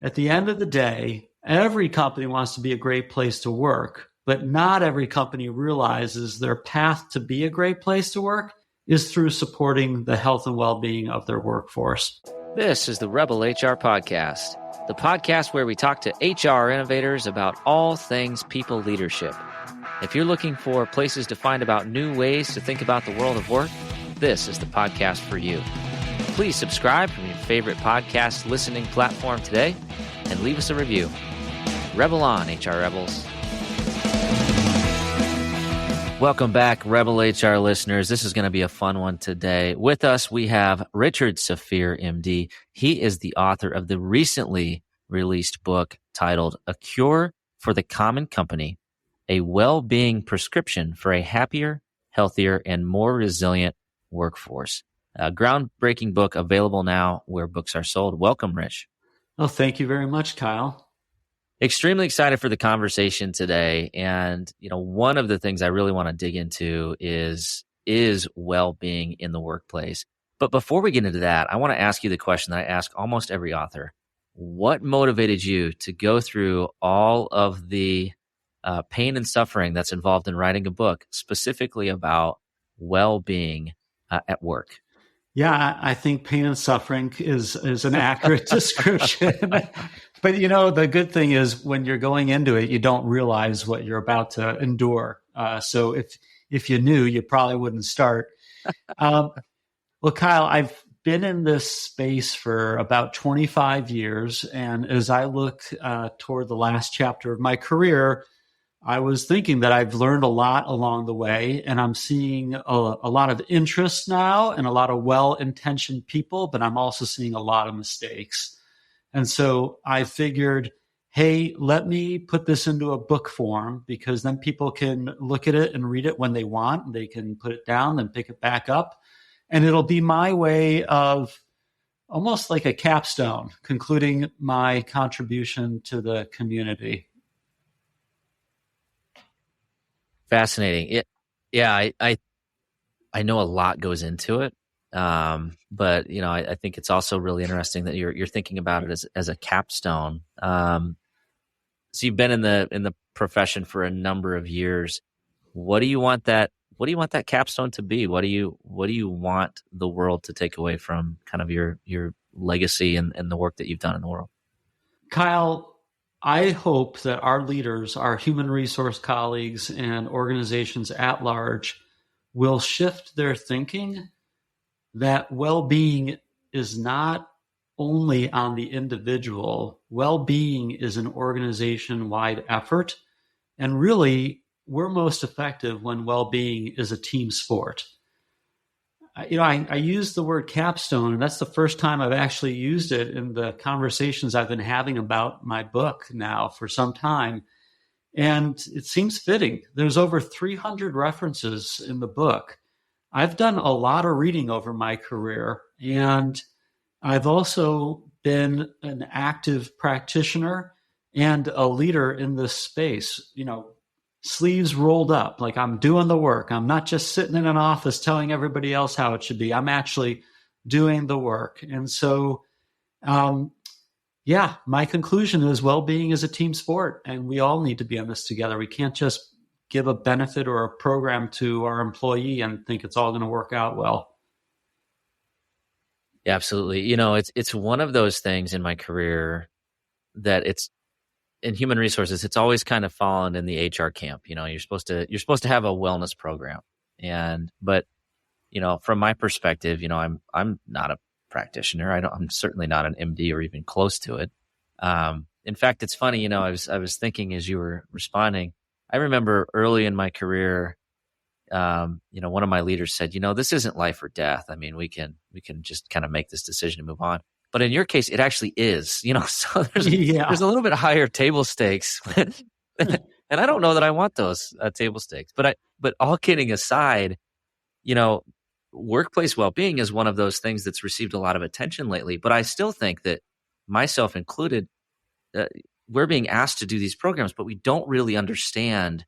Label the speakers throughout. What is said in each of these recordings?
Speaker 1: At the end of the day, every company wants to be a great place to work, but not every company realizes their path to be a great place to work is through supporting the health and well-being of their workforce.
Speaker 2: This is the Rebel HR Podcast, the podcast where we talk to HR innovators about all things people leadership. If you're looking for places to find about new ways to think about the world of work, this is the podcast for you. Please subscribe from your favorite podcast listening platform today and leave us a review. Rebel on, HR Rebels. Welcome back, Rebel HR listeners. This is going to be a fun one today. With us, we have Richard Safir, MD. He is the author of the recently released book titled A Cure for the Common Company, a well-being prescription for a happier, healthier, and more resilient workforce. A groundbreaking book available now where books are sold. Welcome, Rich.
Speaker 1: Oh, thank you very much, Kyle.
Speaker 2: Extremely excited for the conversation today. And, one of the things I really want to dig into is well-being in the workplace. But before we get into that, I want to ask you the question that I ask almost every author. What motivated you to go through all of the pain and suffering that's involved in writing a book specifically about well-being at work?
Speaker 1: Yeah, I think pain and suffering is an accurate description. But, the good thing is when you're going into it, you don't realize what you're about to endure. So if you knew, you probably wouldn't start. Well, Kyle, I've been in this space for about 25 years. And as I look toward the last chapter of my career, I was thinking that I've learned a lot along the way, and I'm seeing a lot of interest now and a lot of well-intentioned people, but I'm also seeing a lot of mistakes. And so I figured, hey, let me put this into a book form because then people can look at it and read it when they want. They can put it down and pick it back up. And it'll be my way of almost like a capstone, concluding my contribution to the community.
Speaker 2: Fascinating. I know a lot goes into it, but I think it's also really interesting that you're thinking about it as a capstone. So you've been in the profession for a number of years. What do you want that capstone to be? What do you want the world to take away from kind of your legacy and the work that you've done in the world?
Speaker 1: Kyle, I hope that our leaders, our human resource colleagues, and organizations at large will shift their thinking that well-being is not only on the individual. Well-being is an organization-wide effort. And really, we're most effective when well-being is a team sport. I use the word capstone, and that's the first time I've actually used it in the conversations I've been having about my book now for some time. And it seems fitting. There's over 300 references in the book. I've done a lot of reading over my career, and I've also been an active practitioner and a leader in this space, sleeves rolled up, like I'm doing the work. I'm not just sitting in an office telling everybody else how it should be. I'm actually doing the work. And so, my conclusion is well-being is a team sport, and we all need to be in this together. We can't just give a benefit or a program to our employee and think it's all going to work out well.
Speaker 2: Yeah, absolutely. It's one of those things in my career that it's, in human resources, it's always kind of fallen in the HR camp. You're supposed to have a wellness program, but from my perspective, I'm not a practitioner. I'm certainly not an MD or even close to it. In fact, it's funny. I was thinking as you were responding. I remember early in my career, one of my leaders said, this isn't life or death. I mean, we can just kind of make this decision and move on. But in your case, it actually is, so there's a little bit higher table stakes. And I don't know that I want those table stakes. But all kidding aside, workplace well-being is one of those things that's received a lot of attention lately. But I still think that, myself included, we're being asked to do these programs, but we don't really understand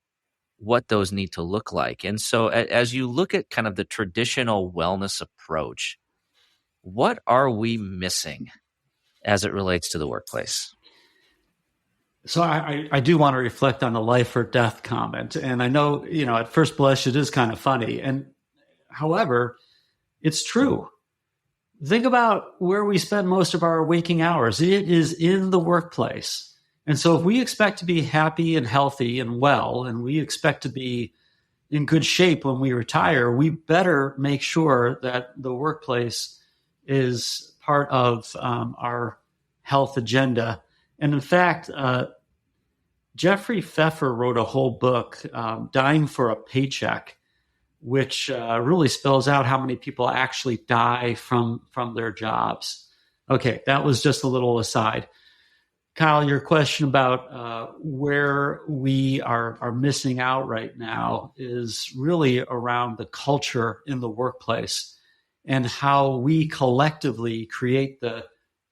Speaker 2: what those need to look like. And so as you look at kind of the traditional wellness approach, what are we missing as it relates to the workplace?
Speaker 1: So I do want to reflect on the life or death comment. And I know, at first blush, it is kind of funny. And however, it's true. Think about where we spend most of our waking hours. It is in the workplace. And so if we expect to be happy and healthy and well, and we expect to be in good shape when we retire, we better make sure that the workplace is part of our health agenda. And in fact, Jeffrey Pfeffer wrote a whole book, Dying for a Paycheck, which really spells out how many people actually die from their jobs. Okay, that was just a little aside. Kyle, your question about where we are missing out right now is really around the culture in the workplace and how we collectively create the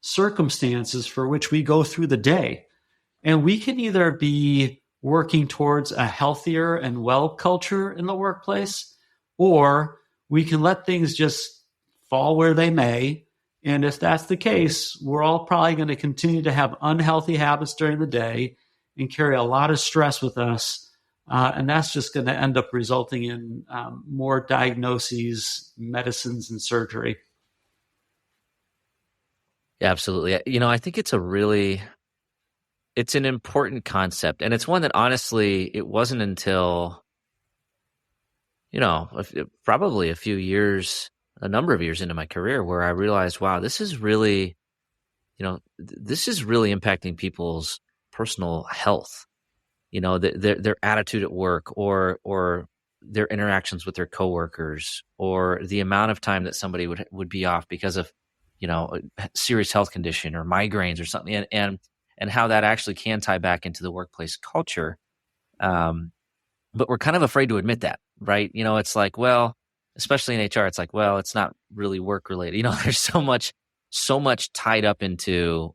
Speaker 1: circumstances for which we go through the day. And we can either be working towards a healthier and well culture in the workplace, or we can let things just fall where they may. And if that's the case, we're all probably going to continue to have unhealthy habits during the day and carry a lot of stress with us. And that's just going to end up resulting in more diagnoses, medicines, and surgery.
Speaker 2: Yeah, absolutely. I think it's an important concept. And it's one that honestly, it wasn't until, probably a number of years into my career where I realized, wow, this is really impacting people's personal health, their attitude at work or their interactions with their coworkers, or the amount of time that somebody would be off because of, a serious health condition or migraines or something, and how that actually can tie back into the workplace culture. But we're kind of afraid to admit that, right? It's like, well, especially in HR, it's like, well, it's not really work related. There's so much tied up into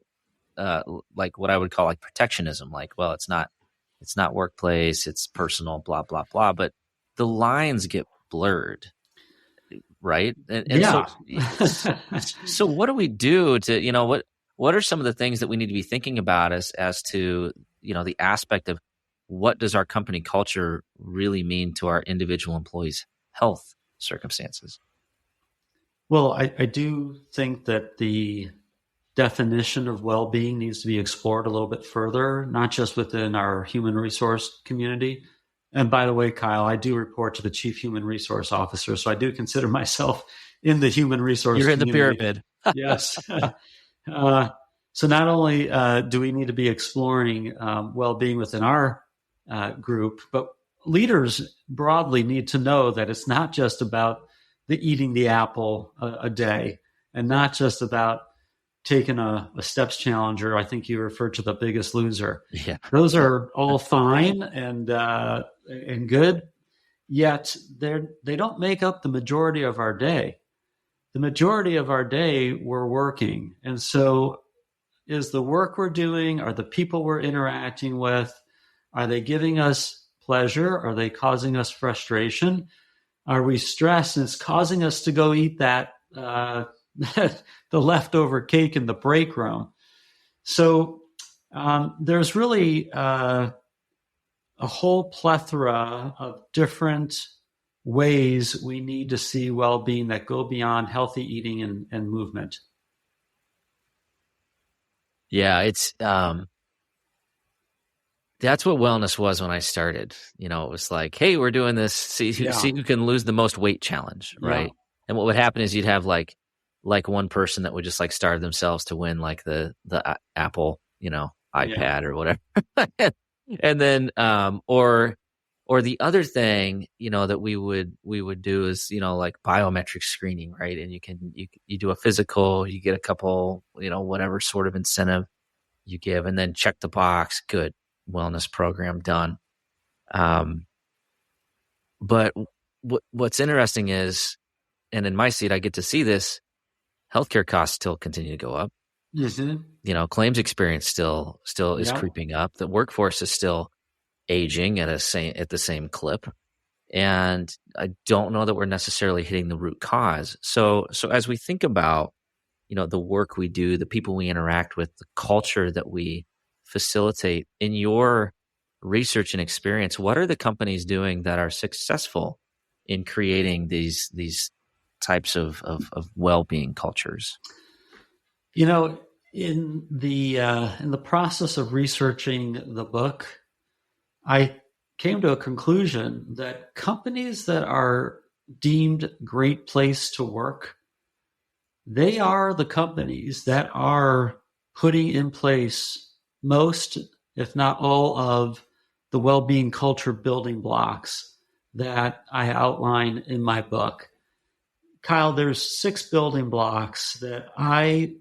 Speaker 2: like what I would call like protectionism. Like, well, it's not workplace, it's personal, blah, blah, blah. But the lines get blurred, right? And
Speaker 1: yeah.
Speaker 2: So what do we do to, what are some of the things that we need to be thinking about as to, the aspect of what does our company culture really mean to our individual employees' health circumstances?
Speaker 1: Well, I do think that the definition of well-being needs to be explored a little bit further, not just within our human resource community. And by the way, Kyle, I do report to the Chief Human Resource Officer, so I do consider myself in the human resource
Speaker 2: You're in the
Speaker 1: community.
Speaker 2: pyramid.
Speaker 1: Yes. So not only do we need to be exploring well-being within our group, but leaders broadly need to know that it's not just about eating the apple a day, and not just about taking a steps challenger. I think you referred to The Biggest Loser.
Speaker 2: Yeah.
Speaker 1: Those are all fine and good, yet they don't make up the majority of our day. The majority of our day we're working. And so is the work we're doing, are the people we're interacting with, are they giving us pleasure? Are they causing us frustration? Are we stressed and it's causing us to go eat that the leftover cake in the break room? So there's really a whole plethora of different ways we need to see well-being that go beyond healthy eating and movement.
Speaker 2: Yeah, it's that's what wellness was when I started. It was like, hey, we're doing this. See who can lose the most weight challenge, right? Yeah. And what would happen is you'd have like one person that would just like starve themselves to win like the Apple, iPad or whatever. And then or the other thing, that we would do is, like biometric screening, right? And you do a physical, you get a couple, whatever sort of incentive you give, and then check the box, good, wellness program done. But what's interesting is, and in my seat, I get to see this, healthcare costs still continue to go up.
Speaker 1: Mm-hmm.
Speaker 2: Claims experience still is creeping up. The workforce is still aging at the same clip. And I don't know that we're necessarily hitting the root cause. So as we think about, the work we do, the people we interact with, the culture that we facilitate in your research and experience? What are the companies doing that are successful in creating these types of well-being cultures?
Speaker 1: In the process of researching the book, I came to a conclusion that companies that are deemed great place to work, they are the companies that are putting in place most, if not all, of the well-being culture building blocks that I outline in my book. Kyle, there's 6 building blocks that I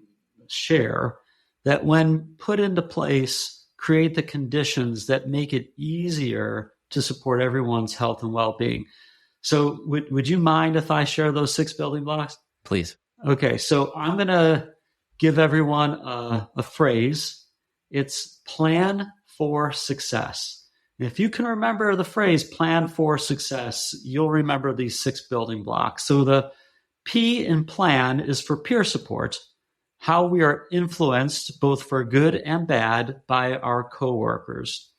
Speaker 1: share that, when put into place, create the conditions that make it easier to support everyone's health and well-being. So would you mind if I share those 6 building blocks?
Speaker 2: Please.
Speaker 1: Okay, so I'm going to give everyone a phrase. It's plan for success. If you can remember the phrase plan for success, you'll remember these 6 building blocks. So the P in plan is for peer support, how we are influenced both for good and bad by our coworkers.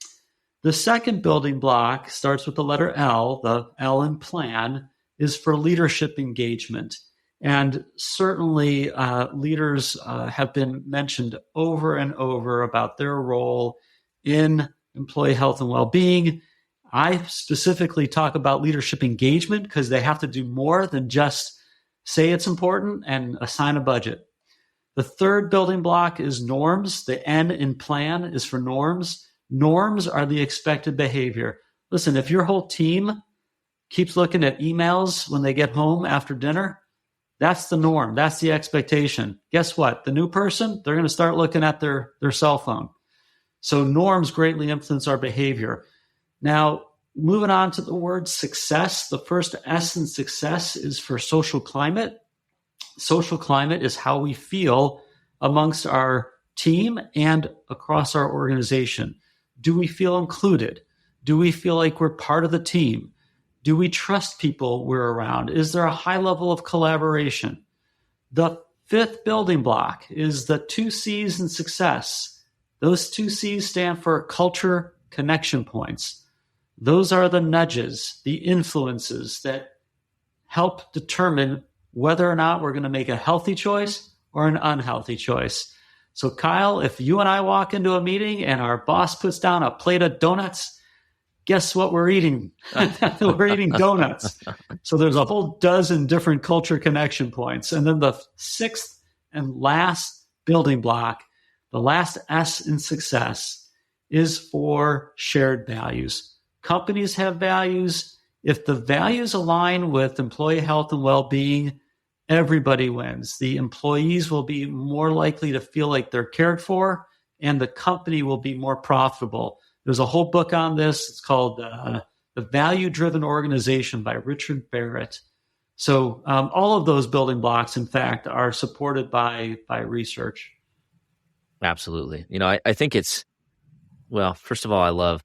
Speaker 1: The second building block starts with the letter L. The L in plan is for leadership engagement. And certainly leaders have been mentioned over and over about their role in employee health and well-being. I specifically talk about leadership engagement because they have to do more than just say it's important and assign a budget. The third building block is norms. The N in plan is for norms. Norms are the expected behavior. Listen, if your whole team keeps looking at emails when they get home after dinner, that's the norm. That's the expectation. Guess what? The new person, they're going to start looking at their cell phone. So norms greatly influence our behavior. Now, moving on to the word success, the first S in success is for social climate. Social climate is how we feel amongst our team and across our organization. Do we feel included? Do we feel like we're part of the team? Do we trust people we're around? Is there a high level of collaboration? The fifth building block is the 2 C's in success. Those 2 C's stand for culture connection points. Those are the nudges, the influences that help determine whether or not we're going to make a healthy choice or an unhealthy choice. So Kyle, if you and I walk into a meeting and our boss puts down a plate of donuts, guess what we're eating? We're eating donuts. So there's a whole dozen different culture connection points. And then the 6th and last building block, the last S in success, is for shared values. Companies have values. If the values align with employee health and well-being, everybody wins. The employees will be more likely to feel like they're cared for, and the company will be more profitable. There's a whole book on this. It's called The Value-Driven Organization by Richard Barrett. So all of those building blocks, in fact, are supported by research.
Speaker 2: Absolutely. I think it's, well, first of all, I love,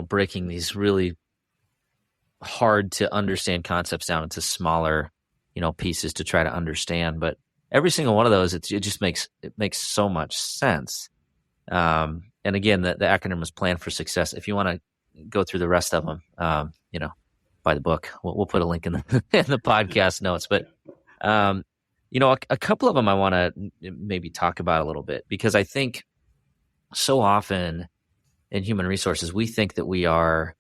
Speaker 2: breaking these really hard to understand concepts down into smaller, pieces to try to understand. But every single one of those, it just makes so much sense. And again, the acronym is Plan for Success. If you want to go through the rest of them, buy the book. We'll put a link in the podcast notes. But a couple of them I want to maybe talk about a little bit, because I think so often in human resources we think that we are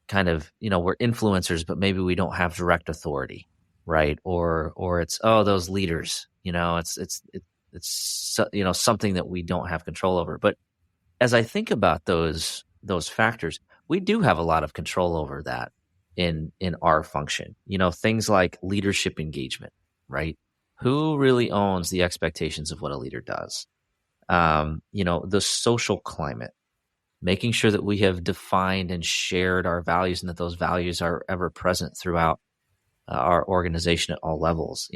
Speaker 2: kind of we're influencers, but maybe we don't have direct authority, right? Or it's those leaders. It's something that we don't have control over. But as I think about those factors, we do have a lot of control over that in our function. Things like leadership engagement, right? Who really owns the expectations of what a leader does? The social climate, making sure that we have defined and shared our values and that those values are ever present throughout our organization at all levels.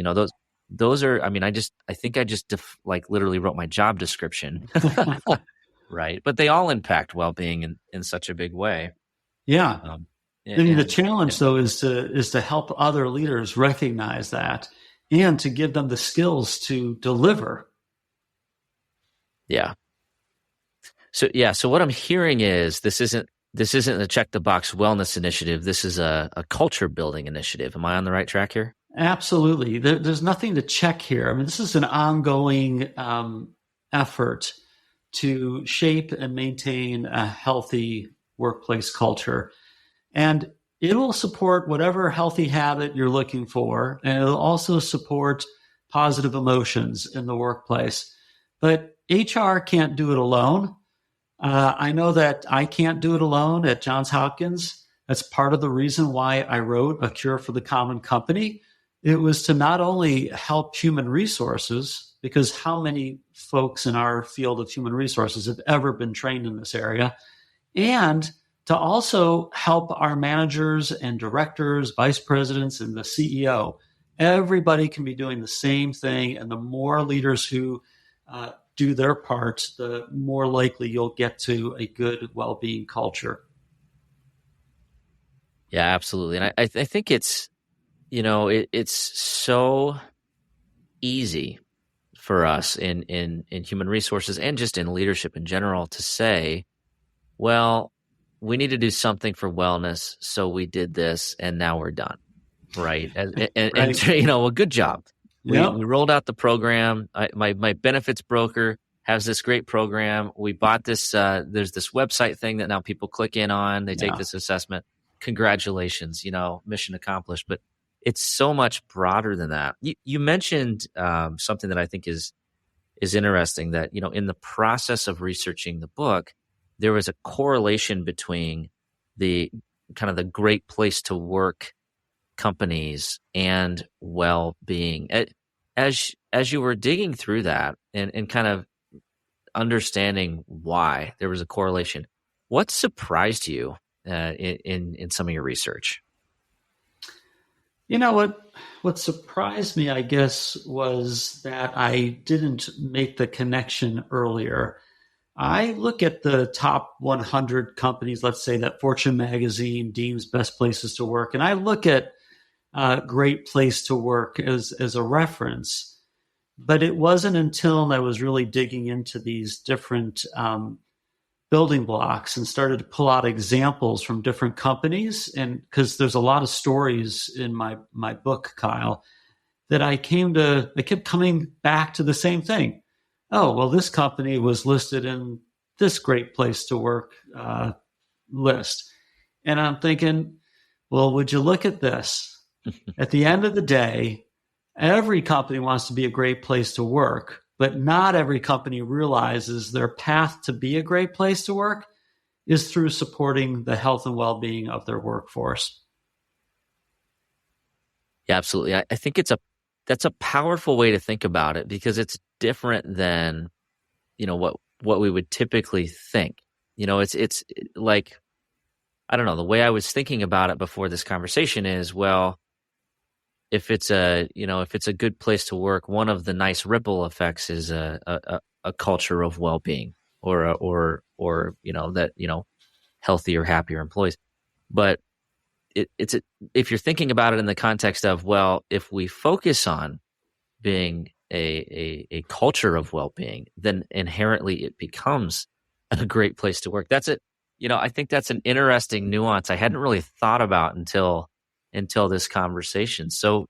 Speaker 2: Those are, I think I just literally wrote my job description, right? But they all impact well-being in such a big way.
Speaker 1: Yeah. The challenge though is to help other leaders recognize that and to give them the skills to deliver.
Speaker 2: Yeah. So what I'm hearing is this isn't a check the box wellness initiative. This is a culture building initiative. Am I on the right track here?
Speaker 1: Absolutely. There's nothing to check here. I mean, this is an ongoing effort to shape and maintain a healthy workplace culture. And it will support whatever healthy habit you're looking for. And it'll also support positive emotions in the workplace. But HR can't do it alone. I know that I can't do it alone at Johns Hopkins. That's part of the reason why I wrote A Cure for the Common Company. It was to not only help human resources, because how many folks in our field of human resources have ever been trained in this area, and to also help our managers and directors, vice presidents, and the CEO. Everybody can be doing the same thing, and the more leaders who do their part, the more likely you'll get to a good well-being culture.
Speaker 2: Yeah, absolutely. And I think it's, it's so easy for us in human resources and just in leadership in general to say, well, we need to do something for wellness, so we did this, and now we're done, right? And
Speaker 1: Right.
Speaker 2: well, good job.
Speaker 1: Yep.
Speaker 2: We rolled out the program. My benefits broker has this great program. We bought this. There's this website thing that now people click in on. They take this assessment. Congratulations, mission accomplished. But it's so much broader than that. You mentioned something that I think is interesting. That in the process of researching the book, there was a correlation between the kind of the great place to work companies and well-being. As you were digging through that and kind of understanding why there was a correlation, what surprised you in some of your research?
Speaker 1: What surprised me, I guess, was that I didn't make the connection earlier. I look at the top 100 companies, let's say that Fortune magazine deems best places to work, and I look at Great Place to Work as a reference. But it wasn't until I was really digging into these different building blocks and started to pull out examples from different companies, and because there's a lot of stories in my book, Kyle, that I kept coming back to the same thing. Oh, well, this company was listed in this Great Place to Work list. And I'm thinking, well, would you look at this? At the end of the day, every company wants to be a great place to work, but not every company realizes their path to be a great place to work is through supporting the health and well-being of their workforce.
Speaker 2: Yeah, absolutely. I think that's a powerful way to think about it, because it's different than, what we would typically think. It's like, I don't know, the way I was thinking about it before this conversation is, well, if it's a good place to work, one of the nice ripple effects is a culture of well-being or healthier, happier employees. But if you're thinking about it in the context of, well, if we focus on being a culture of well-being, then inherently it becomes a great place to work. That's it. I think that's an interesting nuance I hadn't really thought about until this conversation. So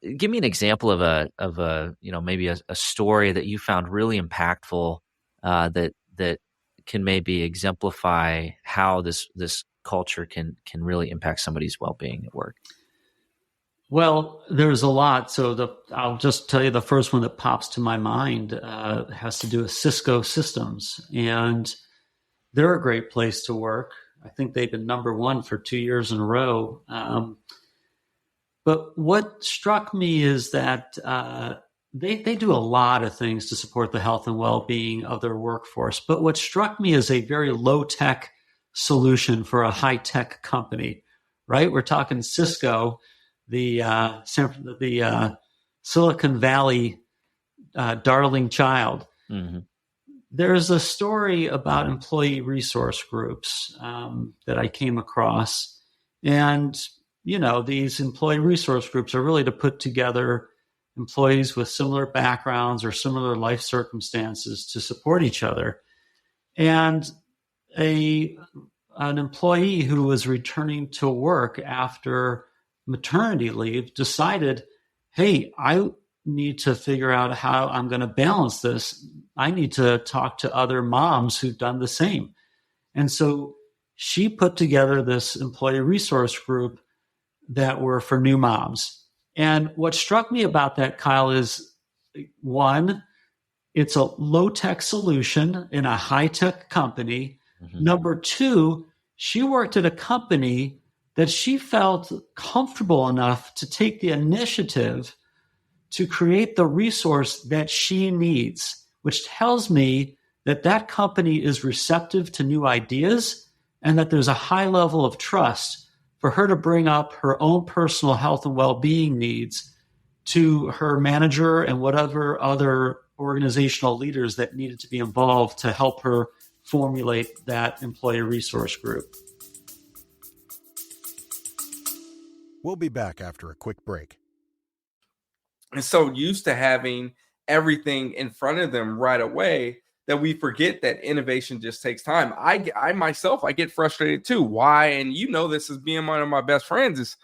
Speaker 2: give me an example of a maybe a story that you found really impactful that can maybe exemplify how this culture can really impact somebody's well-being at work.
Speaker 1: Well, there's a lot. So I'll just tell you the first one that pops to my mind has to do with Cisco Systems. And they're a great place to work. I think they've been number one for 2 years in a row. But what struck me is that they do a lot of things to support the health and well-being of their workforce. But what struck me is a very low-tech solution for a high-tech company, right? We're talking Cisco, the Silicon Valley darling child. Mm-hmm. There's a story about employee resource groups that I came across. And, these employee resource groups are really to put together employees with similar backgrounds or similar life circumstances to support each other. And an employee who was returning to work after maternity leave decided, hey, I need to figure out how I'm going to balance this. I need to talk to other moms who've done the same. And so she put together this employee resource group that were for new moms. And what struck me about that, Kyle, is one, it's a low-tech solution in a high-tech company. Mm-hmm. Number two, she worked at a company that she felt comfortable enough to take the initiative to create the resource that she needs, which tells me that that company is receptive to new ideas and that there's a high level of trust for her to bring up her own personal health and well-being needs to her manager and whatever other organizational leaders that needed to be involved to help her formulate that employee resource group.
Speaker 3: We'll be back after a quick break.
Speaker 4: And so used to having everything in front of them right away that we forget that innovation just takes time. I myself, I get frustrated too. Why? And you know, this is being one of my best friends is,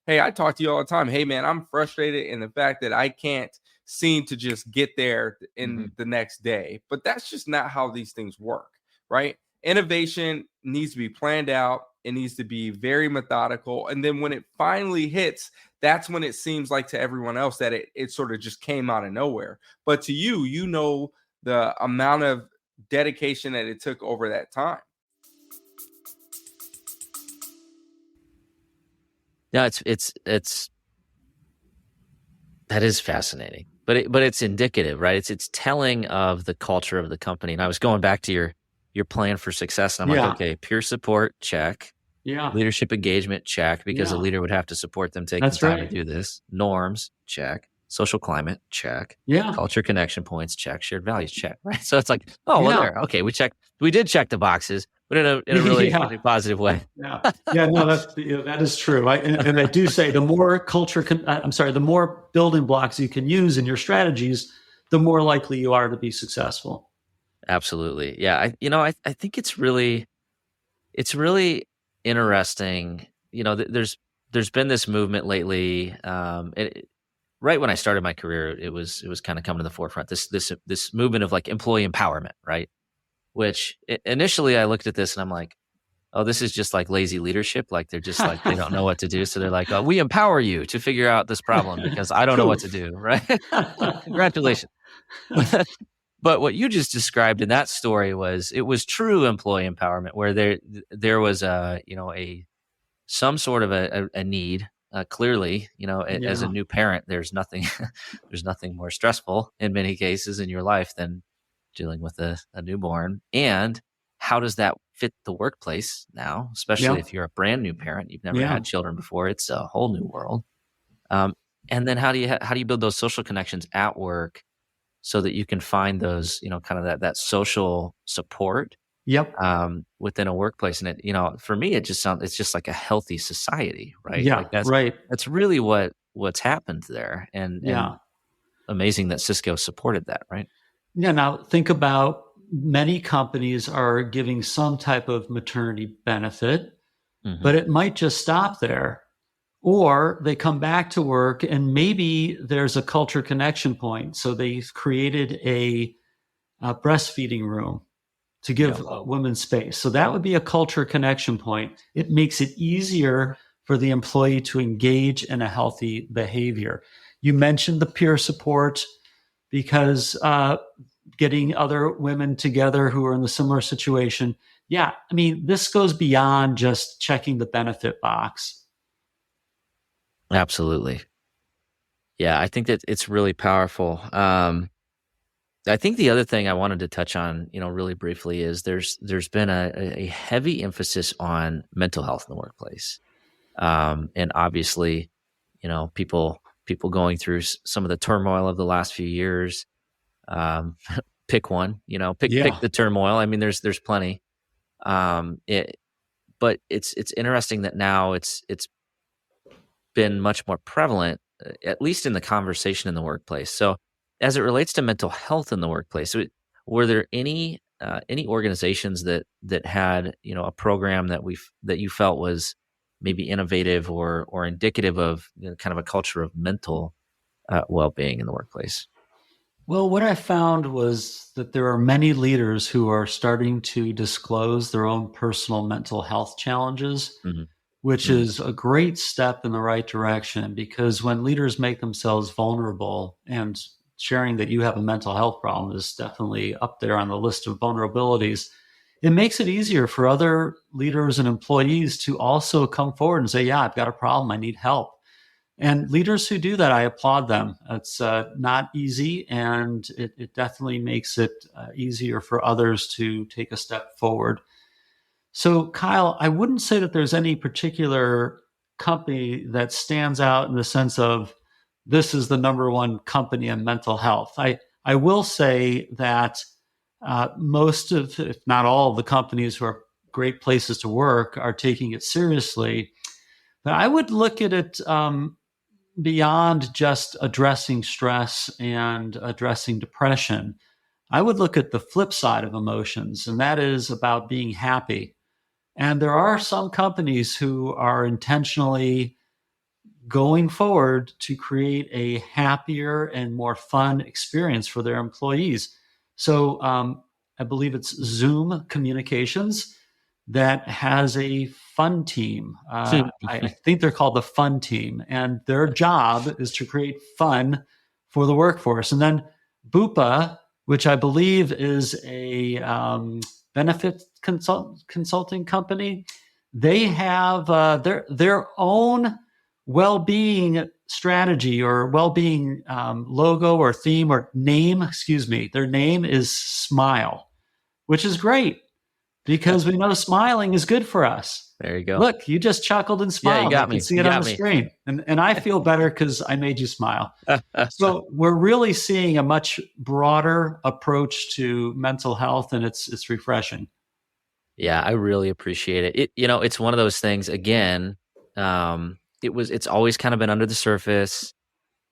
Speaker 4: hey, I talk to you all the time. Hey, man, I'm frustrated in the fact that I can't seem to just get there in the next day. But that's just not how these things work, right? Innovation needs to be planned out. It needs to be very methodical. And then when it finally hits, that's when it seems like to everyone else that it sort of just came out of nowhere. But to you, you know the amount of dedication that it took over that time.
Speaker 2: Yeah, it's that is fascinating, but it's indicative, right? It's telling of the culture of the company. And I was going back to your plan for success, and I'm like, okay, peer support, check. Yeah. Leadership engagement, check, because a leader would have to support them taking time to do this. Norms, check. Social climate, check. Yeah. Culture connection points, check. Shared values, check. Right. So it's like, well, there. Okay, we did check the boxes, but in a really positive way.
Speaker 1: No, that is true. And I do say the more the more building blocks you can use in your strategies, the more likely you are to be successful.
Speaker 2: Absolutely. Yeah. I think it's really interesting. There's been this movement lately. Right when I started my career, it was kind of coming to the forefront. This movement of like employee empowerment, right? Which initially I looked at this and I'm like, oh, this is just like lazy leadership. Like they're just like, they don't know what to do. So they're like, oh, we empower you to figure out this problem because I don't know what to do. Right. Congratulations. But what you just described in that story was true employee empowerment, where there was some sort of a need. Clearly, as a new parent, there's nothing more stressful in many cases in your life than dealing with a newborn. And how does that fit the workplace now, especially if you're a brand new parent, you've never had children before, it's a whole new world. And then how do you build those social connections at work so that you can find those, kind of that social support within a workplace? And it, for me, it's just like a healthy society, right?
Speaker 1: Yeah,
Speaker 2: like that's,
Speaker 1: right.
Speaker 2: That's really what's happened there. And amazing that Cisco supported that, right?
Speaker 1: Yeah. Now think about many companies are giving some type of maternity benefit, but it might just stop there. Or they come back to work and maybe there's a culture connection point. So they've created a breastfeeding room to give women space. So that would be a culture connection point. It makes it easier for the employee to engage in a healthy behavior. You mentioned the peer support because getting other women together who are in a similar situation. Yeah, I mean, this goes beyond just checking the benefit box.
Speaker 2: Absolutely. Yeah, I think that it's really powerful. I think the other thing I wanted to touch on, really briefly is there's been a heavy emphasis on mental health in the workplace. And obviously, people going through some of the turmoil of the last few years. Pick one, pick the turmoil. I mean, there's plenty. But it's interesting that now it's been much more prevalent, at least in the conversation in the workplace. So as it relates to mental health in the workplace, were there any any organizations that had a program that you felt was maybe innovative or indicative of kind of a culture of mental well-being in the workplace?
Speaker 1: Well, what I found was that there are many leaders who are starting to disclose their own personal mental health challenges,
Speaker 2: Mm-hmm.
Speaker 1: which is a great step in the right direction, because when leaders make themselves vulnerable, and sharing that you have a mental health problem is definitely up there on the list of vulnerabilities, it makes it easier for other leaders and employees to also come forward and say, yeah, I've got a problem, I need help. And leaders who do that, I applaud them. It's not easy, and it definitely makes it easier for others to take a step forward. So, Kyle, I wouldn't say that there's any particular company that stands out in the sense of this is the number one company in mental health. I will say that most of, if not all, of the companies who are great places to work are taking it seriously. But I would look at it beyond just addressing stress and addressing depression. I would look at the flip side of emotions, and that is about being happy. And there are some companies who are intentionally going forward to create a happier and more fun experience for their employees. So I believe it's Zoom Communications that has a fun team. I think they're called the Fun Team, and their job is to create fun for the workforce. And then Bupa, which I believe is a benefit consulting company, they have their own well-being strategy or well-being logo or theme or name. Excuse me. Their name is Smile, which is great, because we know smiling is good for us.
Speaker 2: There you go.
Speaker 1: Look, you just chuckled and smiled.
Speaker 2: Yeah, you got
Speaker 1: me.
Speaker 2: You
Speaker 1: can see it on the screen. And I feel better because I made you smile. So we're really seeing a much broader approach to mental health, and it's refreshing.
Speaker 2: Yeah, I really appreciate it. It's one of those things, again, it's always kind of been under the surface.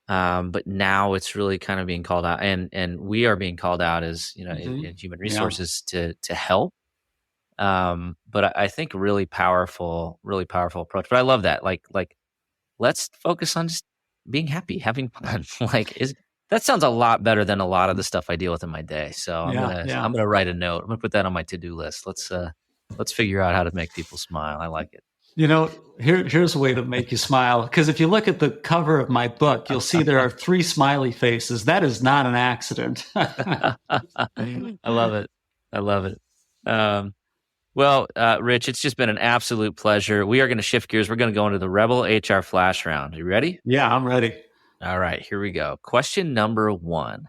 Speaker 2: But now it's really kind of being called out, and we are being called out as in human resources to help. But I think really powerful approach. But I love that. Like let's focus on just being happy, having fun. That sounds a lot better than a lot of the stuff I deal with in my day. So I'm gonna write a note. I'm gonna put that on my to-do list. Let's figure out how to make people smile. I like it.
Speaker 1: Here's a way to make you smile. Because if you look at the cover of my book, you'll see there are 3 smiley faces. That is not an accident.
Speaker 2: I love it. Well, Rich, it's just been an absolute pleasure. We are going to shift gears. We're going to go into the Rebel HR Flash Round. Are you ready?
Speaker 1: Yeah, I'm ready.
Speaker 2: All right, here we go. Question number 1.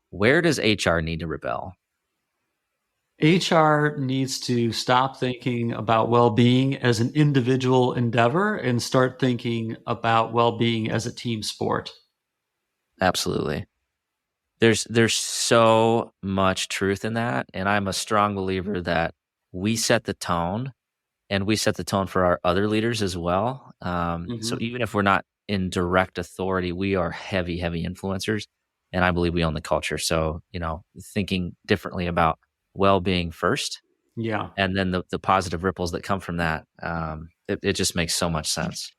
Speaker 2: Where does HR need to rebel?
Speaker 1: HR needs to stop thinking about well-being as an individual endeavor and start thinking about well-being as a team sport.
Speaker 2: Absolutely. There's so much truth in that, and I'm a strong believer that we set the tone, and we set the tone for our other leaders as well. So even if we're not in direct authority, we are heavy influencers, and I believe we own the culture. So thinking differently about well-being first, and then the positive ripples that come from that, it just makes so much sense.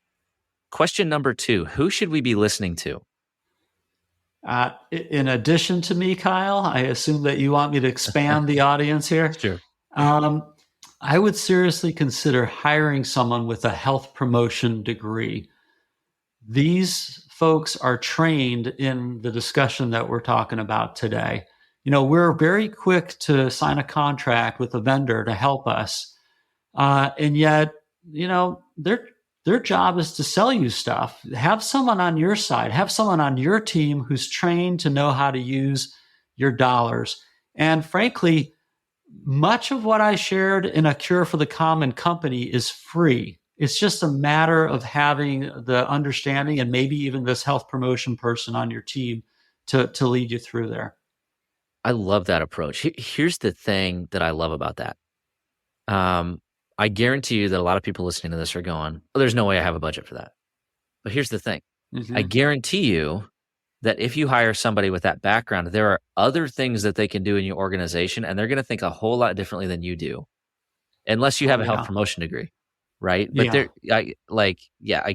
Speaker 2: Question number 2: who should we be listening to?
Speaker 1: In addition to me, Kyle, I assume that you want me to expand the audience here.
Speaker 2: Sure.
Speaker 1: I would seriously consider hiring someone with a health promotion degree. These folks are trained in the discussion that we're talking about today. We're very quick to sign a contract with a vendor to help us. And yet, their job is to sell you stuff. Have someone on your side, have someone on your team who's trained to know how to use your dollars. And frankly, much of what I shared in A Cure for the Common Company is free. It's just a matter of having the understanding and maybe even this health promotion person on your team to lead you through there.
Speaker 2: I love that approach. Here's the thing that I love about that. I guarantee you that a lot of people listening to this are going, "Oh, there's no way I have a budget for that." But here's the thing. I guarantee you that if you hire somebody with that background, there are other things that they can do in your organization, and they're going to think a whole lot differently than you do, unless you have a health promotion degree, right? But I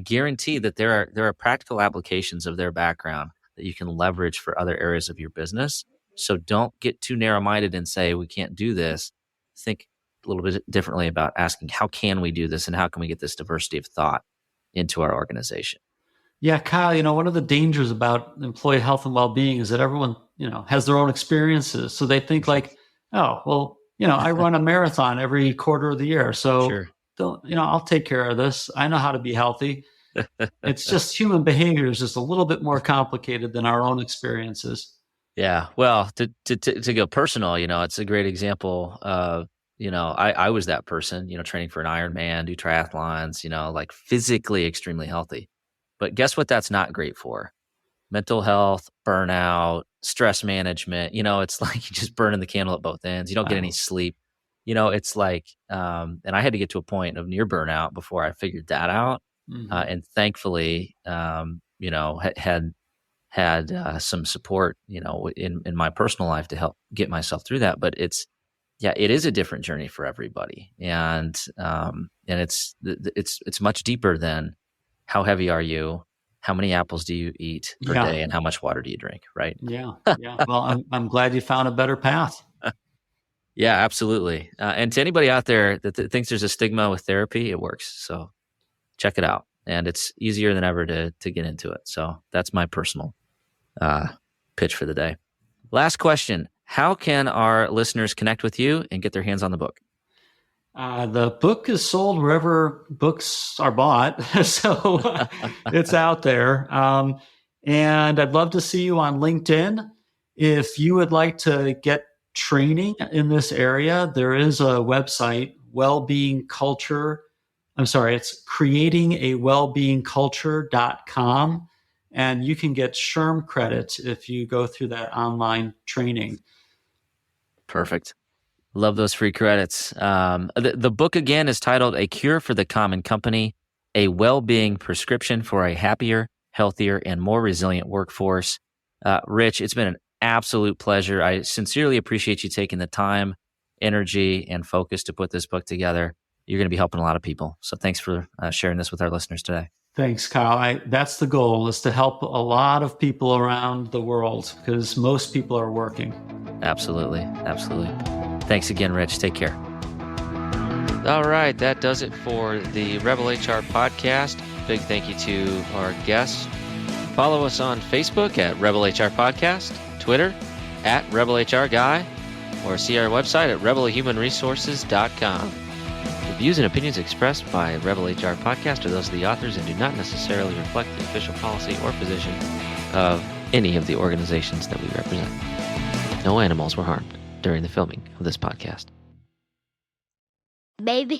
Speaker 2: guarantee that there are practical applications of their background that you can leverage for other areas of your business. So don't get too narrow-minded and say, we can't do this. Think a little bit differently about asking, how can we do this, and how can we get this diversity of thought into our organization?
Speaker 1: Yeah, Kyle, one of the dangers about employee health and well-being is that everyone, has their own experiences. So they think like, oh, well, I run a marathon every quarter of the year. So,
Speaker 2: Sure.
Speaker 1: I'll take care of this. I know how to be healthy. It's just human behavior is just a little bit more complicated than our own experiences.
Speaker 2: Yeah. Well, to go personal, it's a great example of, I was that person, training for an Ironman, do triathlons, like physically extremely healthy. But guess what that's not great for? Mental health, burnout, stress management. It's like you just burning the candle at both ends. You don't get any sleep. It's like, and I had to get to a point of near burnout before I figured that out. Mm-hmm. And thankfully, had some support, in my personal life to help get myself through that. But it is a different journey for everybody. And it's much deeper than how heavy are you? How many apples do you eat per day, and how much water do you drink? Right?
Speaker 1: Yeah. Well, I'm glad you found a better path.
Speaker 2: Yeah, absolutely. And to anybody out there that thinks there's a stigma with therapy, it works. So check it out, and it's easier than ever to get into it. So that's my personal pitch for the day. Last question: how can our listeners connect with you and get their hands on the book?
Speaker 1: The book is sold wherever books are bought, so it's out there. And I'd love to see you on LinkedIn. If you would like to get training in this area, there is a website, it's creatingawellbeingculture.com, and you can get SHRM credits if you go through that online training.
Speaker 2: Perfect. Love those free credits. The book again is titled A Cure for the Common Company, A Well-Being Prescription for a Happier, Healthier, and More Resilient Workforce. Rich, it's been an absolute pleasure. I sincerely appreciate you taking the time, energy, and focus to put this book together. You're going to be helping a lot of people. So thanks for sharing this with our listeners today.
Speaker 1: Thanks, Kyle. That's the goal, is to help a lot of people around the world, because most people are working.
Speaker 2: Absolutely. Thanks again, Rich. Take care. All right, that does it for the Rebel HR podcast. Big thank you to our guests. Follow us on Facebook at Rebel HR Podcast, Twitter at Rebel HR Guy, or see our website at rebelhumanresources.com. The views and opinions expressed by Rebel HR Podcast are those of the authors and do not necessarily reflect the official policy or position of any of the organizations that we represent. No animals were harmed during the filming of this podcast.
Speaker 5: Baby.